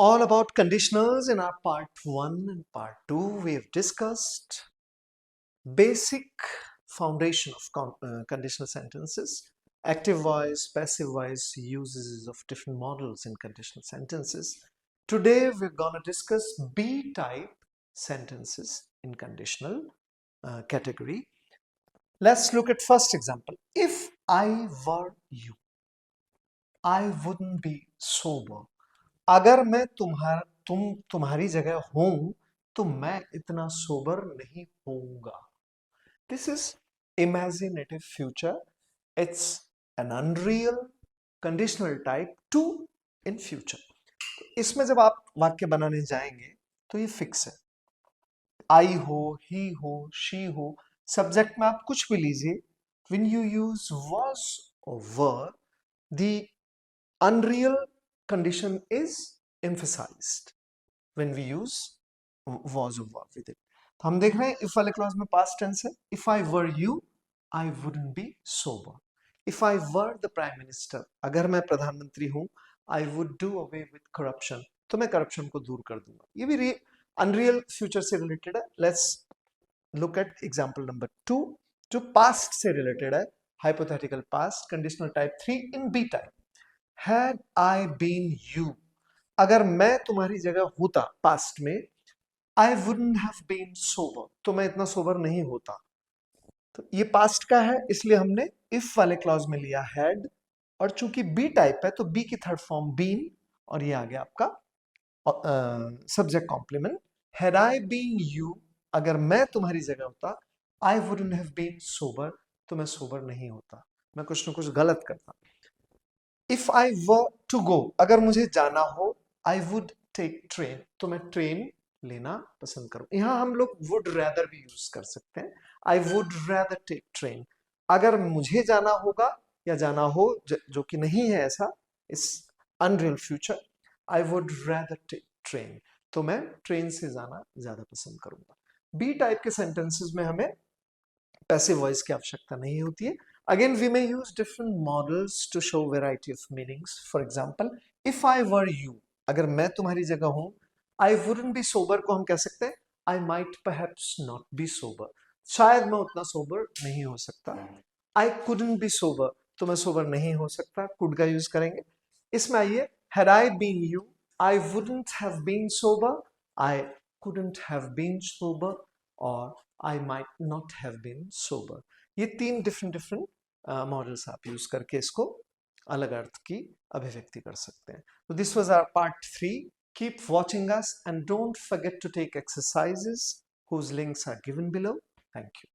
All about conditionals. In our part 1 and part 2 we have discussed basic foundation of conditional sentences, active voice, passive voice, uses of different models in conditional sentences. Today we're going to discuss B type sentences in conditional category. Let's look at first example. If I were you, I wouldn't be sober. अगर मैं तुम्हारी जगह हूं तो मैं इतना sober नहीं होऊंगा. This is imaginative future. It's an unreal conditional type to in future. इसमें जब आप वाक्य बनाने जाएंगे तो ये फिक्स है. आई हो, ही हो, शी हो, सब्जेक्ट में आप कुछ भी लीजिए. When you use was or were, the unreal condition is emphasized when we use was or were with it. तो हम देख रहे हैं if वाले क्लॉज में past tense है. If I were you, I wouldn't be sober. If I were the prime minister, अगर मैं प्रधानमंत्री हूं, I would do away with corruption. तो मैं करप्शन को दूर कर दूंगा. ये भी अनरियल फ्यूचर से रिलेटेड है. Let's look at example number 2 जो पास्ट से रिलेटेड है. Hypothetical past, conditional type 3 in B type. Had I been you, अगर मैं तुम्हारी जगह होता पास्ट में, I wouldn't have been sober, तो मैं इतना सोबर नहीं होता. तो ये पास्ट का है इसलिए हमने इफ वाले क्लॉज में लिया had, और चूंकि बी टाइप है तो बी की थर्ड फॉर्म बीन, और ये आ गया आपका subject complement. Had I been you, अगर मैं तुम्हारी जगह होता, I wouldn't have been sober, तो मैं सोबर नहीं होता, मैं कुछ ना कुछ गलत करता. If I were to go, अगर मुझे जाना हो, I would take train, तो मैं ट्रेन लेना पसंद करूं. यहां हम लोग would rather भी यूज कर सकते हैं. I would rather take train. अगर मुझे जाना होगा या जाना हो, जो कि नहीं है ऐसा, इस unreal future, I would rather take train, तो मैं ट्रेन से जाना ज्यादा पसंद करूंगा. बी टाइप के सेंटेंसेस में हमें पैसिव वॉइस की आवश्यकता नहीं होती है. Again, we may use different models to show variety of meanings. For example, if I were you, अगर मैं तुम्हारी जगह हूं, I wouldn't be sober को हम कह सकते हैं I might perhaps not be sober. शायद मैं उतना सोबर नहीं हो सकता. I couldn't be sober, तो मैं सोबर नहीं हो सकता, could का यूज करेंगे. इसमें आइए, had I been you, I wouldn't have been sober, I couldn't have been sober, और I might not have been sober. ये तीन डिफरेंट मॉडल्स आप यूज करके इसको अलग अर्थ की अभिव्यक्ति कर सकते हैं. तो this was our part 3. Keep watching us and don't forget to take exercises whose links are given below. Thank you.